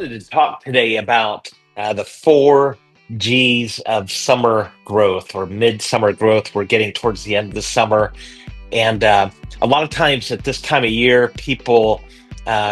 wanted to talk today about the four G's of summer growth or midsummer growth. We're getting towards the end of the summer. And a lot of times at this time of year, people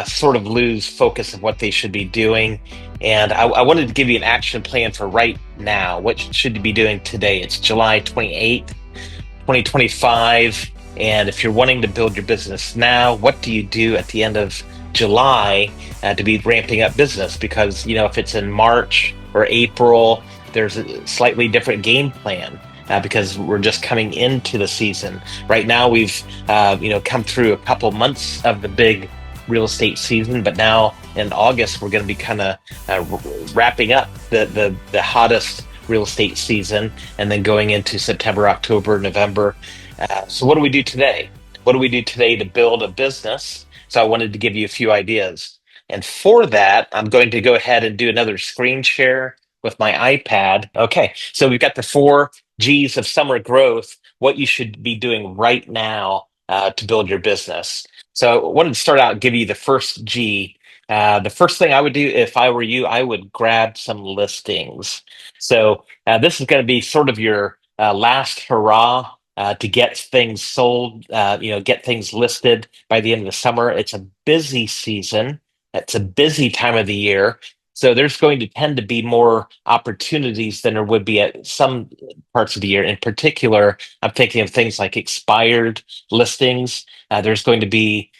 sort of lose focus of what they should be doing. And I wanted to give you an action plan for right now. What should you be doing today? It's July 28th, 2025. And if you're wanting to build your business now, what do you do at the end of July to be ramping up business? Because, if it's in March or April, there's a slightly different game plan. Because we're just coming into the season. Right now, we've come through a couple months of the big real estate season, but now in August we're going to be kind of wrapping up the hottest real estate season, and then going into September, October, November. So what do we do today? What do we do today to build a business? So I wanted to give you a few ideas, and for that, I'm going to go ahead and do another screen share with my iPad. Okay, so we've got the four G's of summer growth, what you should be doing right now to build your business. So I wanted to start out and give you the first G. The first thing I would do if I were you, I would grab some listings. So this is going to be sort of your last hurrah to get things sold, get things listed by the end of the summer. It's a busy season. It's a busy time of the year. So there's going to tend to be more opportunities than there would be at some parts of the year. In particular, I'm thinking of things like expired listings. There's going to be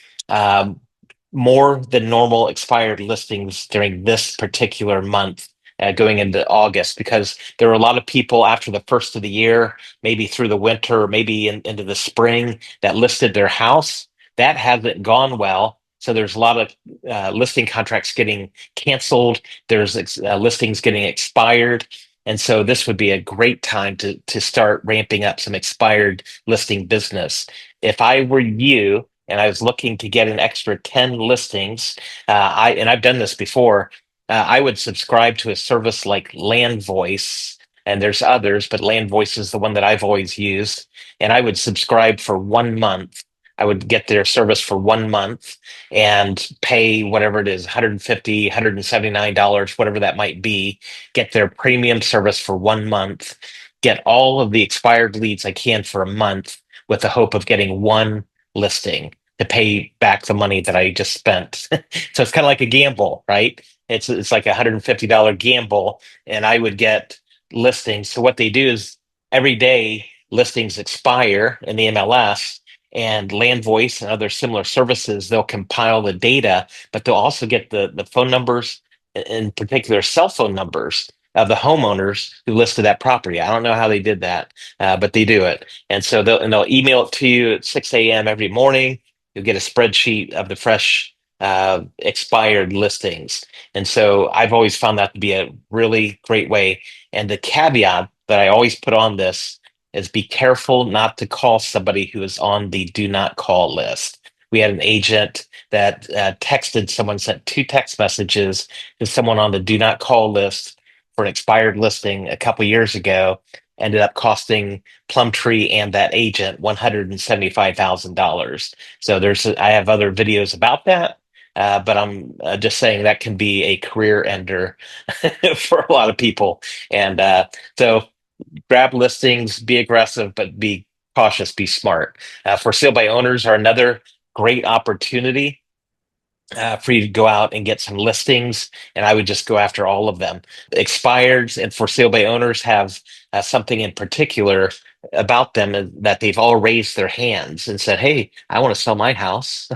more than normal expired listings during this particular month. Going into August, because there are a lot of people after the first of the year, maybe through the winter, or maybe into the spring, that listed their house. That hasn't gone well. So there's a lot of listing contracts getting canceled. There's listings getting expired. And so this would be a great time to start ramping up some expired listing business. If I were you and I was looking to get an extra 10 listings, I've done this before, I would subscribe to a service like Land Voice, and there's others, but Land Voice is the one that I've always used. And I would subscribe for 1 month. I would get their service for 1 month and pay whatever it is, $150, $179, whatever that might be, get their premium service for 1 month, get all of the expired leads I can for a month with the hope of getting one listing to pay back the money that I just spent. So it's kind of like a gamble, right? It's like a $150 gamble, and I would get listings. So what they do is every day listings expire in the MLS, and Land Voice and other similar services, they'll compile the data, but they'll also get the phone numbers, in particular cell phone numbers of the homeowners who listed that property. I don't know how they did that, but they do it. And so they'll email it to you at 6 a.m. every morning. You'll get a spreadsheet of the fresh expired listings. And so I've always found that to be a really great way. And the caveat that I always put on this is be careful not to call somebody who is on the do not call list. We had an agent that texted someone, sent two text messages to someone on the do not call list for an expired listing a couple years ago. Ended up costing Plum Tree and that agent $175,000. So I have other videos about that. But I'm just saying that can be a career ender for a lot of people. And so grab listings, be aggressive, but be cautious, be smart. For sale by owners are another great opportunity for you to go out and get some listings, and I would just go after all of them. Expireds and for sale by owners have something in particular about them that they've all raised their hands and said, "Hey, I want to sell my house."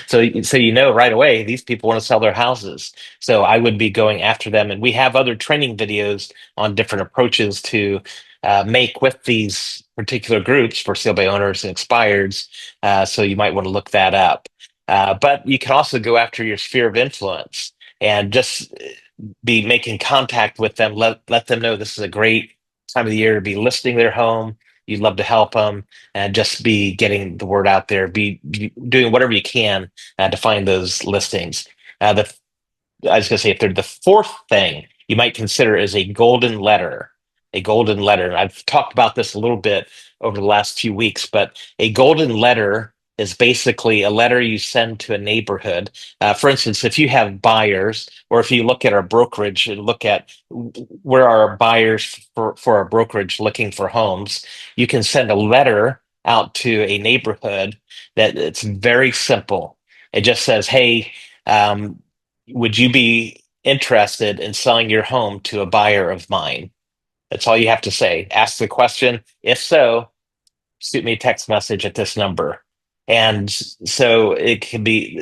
So right away these people want to sell their houses. So I would be going after them, and we have other training videos on different approaches to make with these particular groups for sale by owners and expireds. So you might want to look that up. But you can also go after your sphere of influence and just be making contact with them. Let them know this is a great time of the year to be listing their home. You'd love to help them, and just be getting the word out there. Be doing whatever you can to find those listings. I was going to say, if they're the fourth thing you might consider is a golden letter. A golden letter. I've talked about this a little bit over the last few weeks, but a golden letter is basically a letter you send to a neighborhood. For instance, if you have buyers, or if you look at our brokerage and look at where our buyers for our brokerage looking for homes, you can send a letter out to a neighborhood that it's very simple. It just says, "Hey, um, would you be interested in selling your home to a buyer of mine?" That's all you have to say. Ask the question. If so, shoot me a text message at this number. And so it can be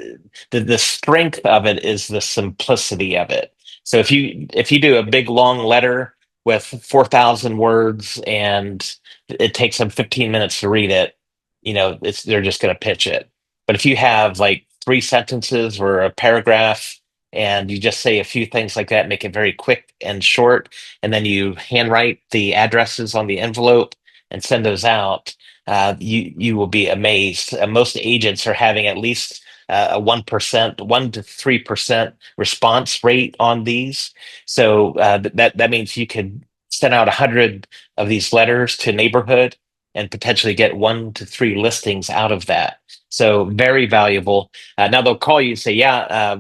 the strength of it is the simplicity of it. So if you do a big long letter with 4,000 words and it takes them 15 minutes to read it, they're just going to pitch it. But if you have like three sentences or a paragraph and you just say a few things like that, make it very quick and short, and then you handwrite the addresses on the envelope and send those out, you will be amazed. Most agents are having at least a 1%, 1 to 3% response rate on these. So that means you could send out 100 of these letters to neighborhood and potentially get 1 to 3 listings out of that. So very valuable. Now they'll call you and say, "Yeah,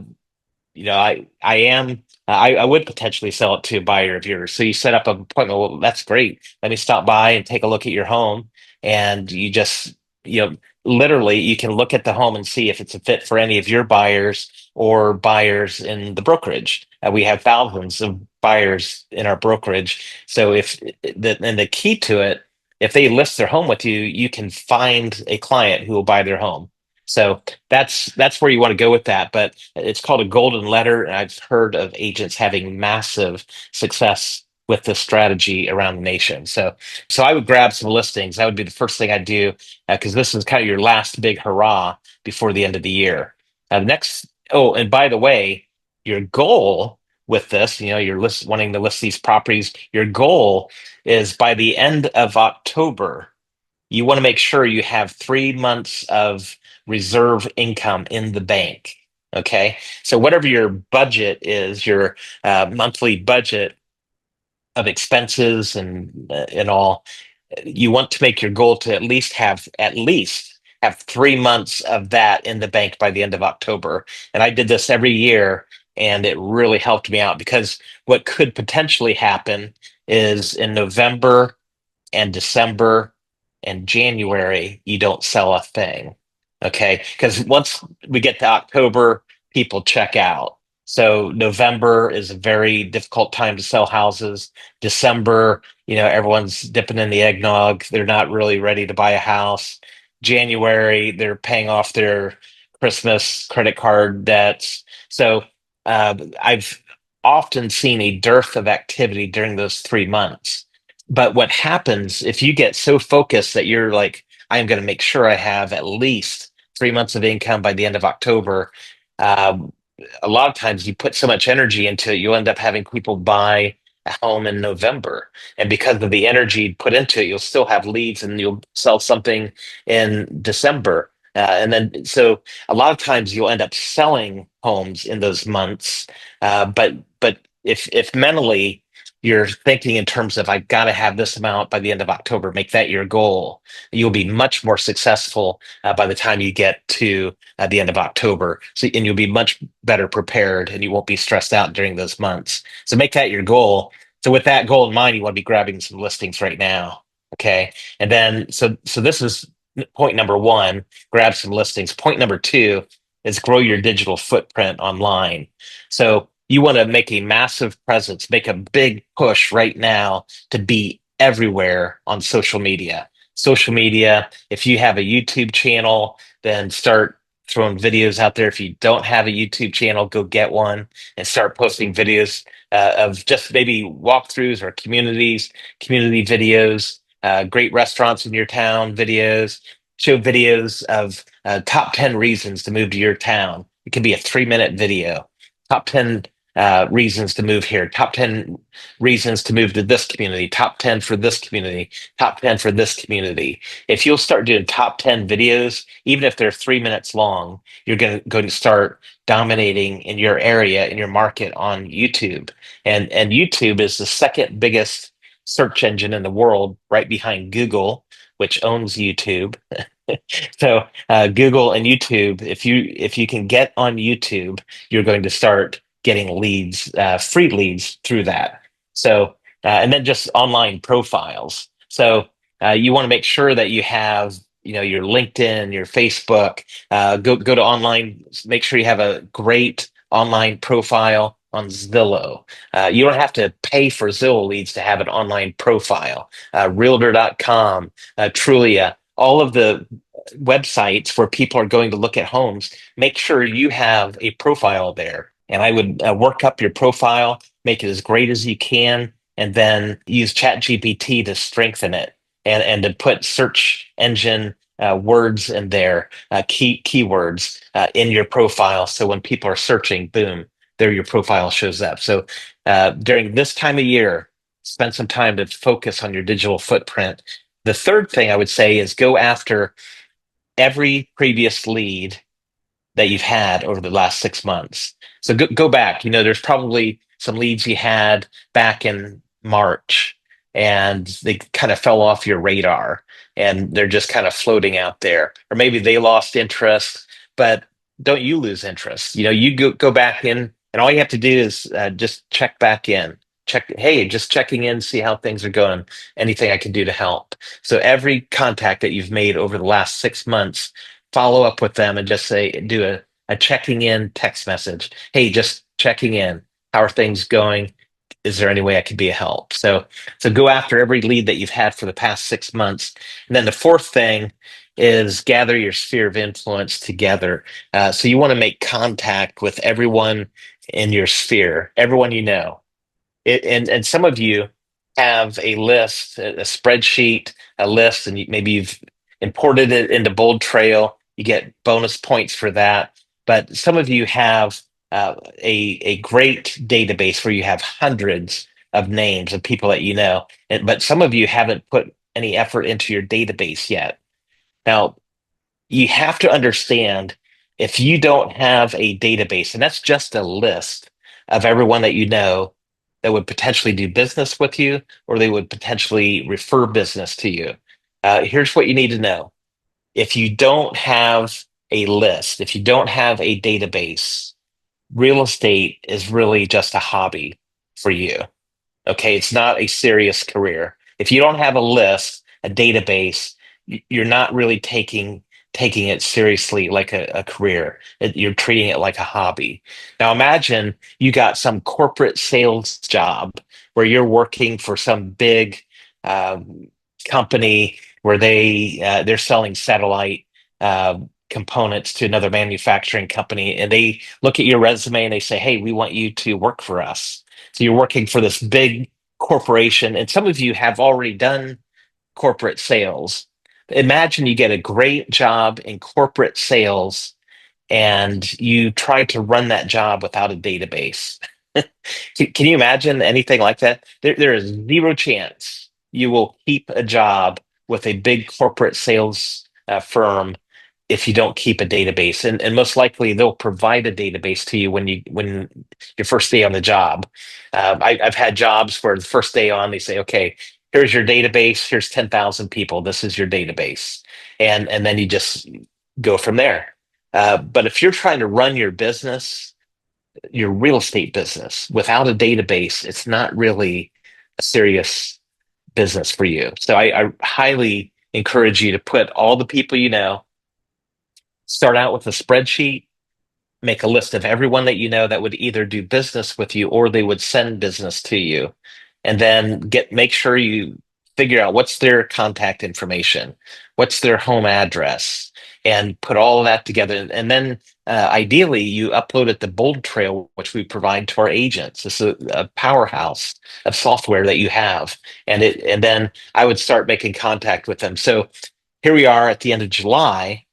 I would potentially sell it to a buyer of yours." So you set up an appointment. Well, that's great. Let me stop by and take a look at your home. And literally you can look at the home and see if it's a fit for any of your buyers or buyers in the brokerage. We have thousands of buyers in our brokerage. So and the key to it, if they list their home with you, you can find a client who will buy their home. So that's where you want to go with that. But it's called a golden letter, and I've heard of agents having massive success with this strategy around the nation. So I would grab some listings. That would be the first thing I'd do, because this is kind of your last big hurrah before the end of the year. Next, oh, and by the way, your goal with this, wanting to list these properties. Your goal is by the end of October, you want to make sure you have 3 months of reserve income in the bank. Okay. So whatever your budget is, your monthly budget of expenses and all, you want to make your goal to at least have 3 months of that in the bank by the end of October. And I did this every year, and it really helped me out, because what could potentially happen is in November and December and January, you don't sell a thing. Okay. Because once we get to October, people check out. So November is a very difficult time to sell houses. December, everyone's dipping in the eggnog. They're not really ready to buy a house. January, they're paying off their Christmas credit card debts. So I've often seen a dearth of activity during those 3 months. But what happens if you get so focused that you're like, "I am going to make sure I have at least 3 months of income by the end of October." Um, a lot of times you put so much energy into it, you end up having people buy a home in November. And because of the energy put into it, you'll still have leads and you'll sell something in December. And then, so a lot of times you'll end up selling homes in those months. But if mentally, you're thinking in terms of, "I've got to have this amount by the end of October," make that your goal. You'll be much more successful by the time you get to the end of October. So, and you'll be much better prepared, and you won't be stressed out during those months. So make that your goal. So with that goal in mind, you want to be grabbing some listings right now. Okay. And then, so this is point number one, grab some listings. Point number two is grow your digital footprint online. So you want to make a massive presence, make a big push right now to be everywhere on social media. Social media, if you have a YouTube channel, then start throwing videos out there. If you don't have a YouTube channel, go get one and start posting videos of just maybe walkthroughs or community videos, great restaurants in your town videos. Show videos of top 10 reasons to move to your town. It can be a 3-minute video. Top 10 reasons to move here, top 10 reasons to move to this community, top 10 for this community, top 10 for this community. If you'll start doing top 10 videos, even if they're 3 minutes long, you're going to start dominating in your area, in your market on YouTube. And YouTube is the second biggest search engine in the world, right behind Google, which owns YouTube. So Google and YouTube, if you can get on YouTube, you're going to start getting leads, free leads through that. So and then just online profiles. So you want to make sure that you have, your LinkedIn, your Facebook. Go to online. Make sure you have a great online profile on Zillow. You don't have to pay for Zillow leads to have an online profile. Realtor.com, Trulia, all of the websites where people are going to look at homes, make sure you have a profile there. And I would work up your profile, make it as great as you can, and then use ChatGPT to strengthen it and to put search engine words in there, keywords in your profile. So when people are searching, boom, there your profile shows up. So during this time of year, spend some time to focus on your digital footprint. The third thing I would say is go after every previous lead that you've had over the last 6 months. So go back. There's probably some leads you had back in March and they kind of fell off your radar and they're just kind of floating out there. Or maybe they lost interest, but don't you lose interest. You go back in and all you have to do is just check back in. Check, hey, just checking in, see how things are going. Anything I can do to help. So every contact that you've made over the last 6 months, follow up with them and just say, do a checking in text message. Hey, just checking in. How are things going? Is there any way I could be a help? So go after every lead that you've had for the past 6 months. And then the fourth thing is gather your sphere of influence together. So you want to make contact with everyone in your sphere, everyone you know. And some of you have a list, a spreadsheet, a list, and maybe you've imported it into Bold Trail. You get bonus points for that. But some of you have a great database where you have hundreds of names of people that you know. But some of you haven't put any effort into your database yet. Now, you have to understand if you don't have a database, and that's just a list of everyone that you know that would potentially do business with you or they would potentially refer business to you. Here's what you need to know. If you don't have a list, if you don't have a database, real estate is really just a hobby for you. Okay, it's not a serious career. If you don't have a list, a database, you're not really taking it seriously like a career. You're treating it like a hobby. Now imagine you got some corporate sales job where you're working for some big um, company where they're selling satellite uh, components to another manufacturing company, and they look at your resume and they say, "Hey, we want you to work for us." So you're working for this big corporation, and some of you have already done corporate sales. Imagine you get a great job in corporate sales and you try to run that job without a database. Can you imagine anything like that? There is zero chance you will keep a job with a big corporate sales firm if you don't keep a database. And most likely they'll provide a database to you when your first day on the job. I've had jobs where the first day on they say, okay, here's your database. Here's 10,000 people. This is your database, and then you just go from there. But if you're trying to run your business, your real estate business, without a database, it's not really a serious business for you. So I highly encourage you to put all the people you know, start out with a spreadsheet, make a list of everyone that you know that would either do business with you or they would send business to you, and then make sure you figure out what's their contact information, what's their home address, and put all of that together. And then ideally you upload it to Bold Trail, which we provide to our agents. This is a powerhouse of software that you have, and then I would start making contact with them. So here we are at the end of July.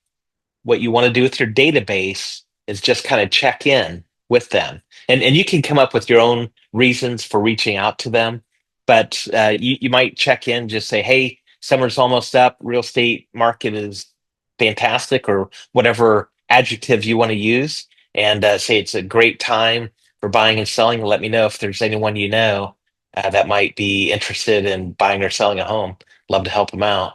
What you want to do with your database is just kind of check in with them. And you can come up with your own reasons for reaching out to them. But you might check in, just say, hey, summer's almost up. Real estate market is fantastic, or whatever adjective you want to use. And say it's a great time for buying and selling. Let me know if there's anyone you know that might be interested in buying or selling a home. Love to help them out.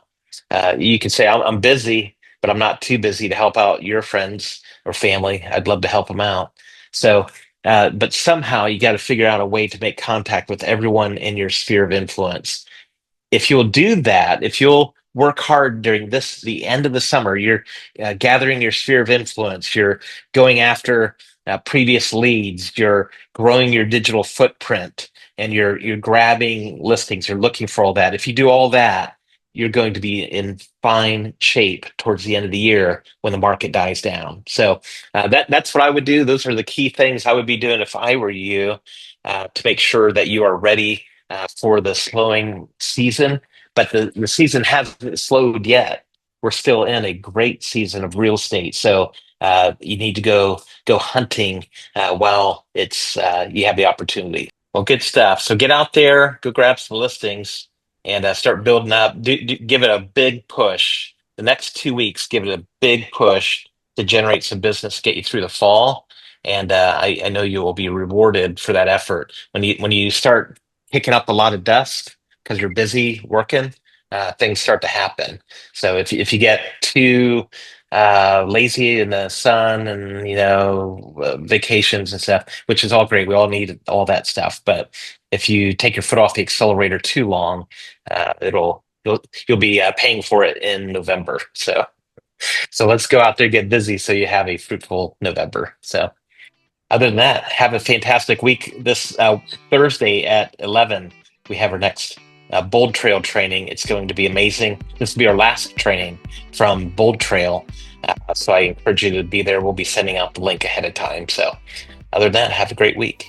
You can say, I'm busy, but I'm not too busy to help out your friends or family. I'd love to help them out. So, but somehow you got to figure out a way to make contact with everyone in your sphere of influence. If you'll do that, if you'll work hard during the end of the summer, you're gathering your sphere of influence, you're going after previous leads, you're growing your digital footprint, and you're grabbing listings, you're looking for all that. If you do all that, you're going to be in fine shape towards the end of the year when the market dies down. So that's what I would do. Those are the key things I would be doing if I were you, to make sure that you are ready for the slowing season, but the season hasn't slowed yet. We're still in a great season of real estate, so you need to go hunting while it's you have the opportunity. Well, good stuff. So get out there, go grab some listings, and start building up. Give it a big push. The next 2 weeks, give it a big push to generate some business, get you through the fall. And I know you will be rewarded for that effort when you start picking up a lot of dust because you're busy working. Things start to happen. So if you get too lazy in the sun and vacations and stuff, which is all great, we all need all that stuff. But if you take your foot off the accelerator too long, you'll be paying for it in November. So let's go out there, get busy, so you have a fruitful November. So. Other than that, have a fantastic week. This Thursday at 11, we have our next Bold Trail training. It's going to be amazing. This will be our last training from Bold Trail. So I encourage you to be there. We'll be sending out the link ahead of time. So other than that, have a great week.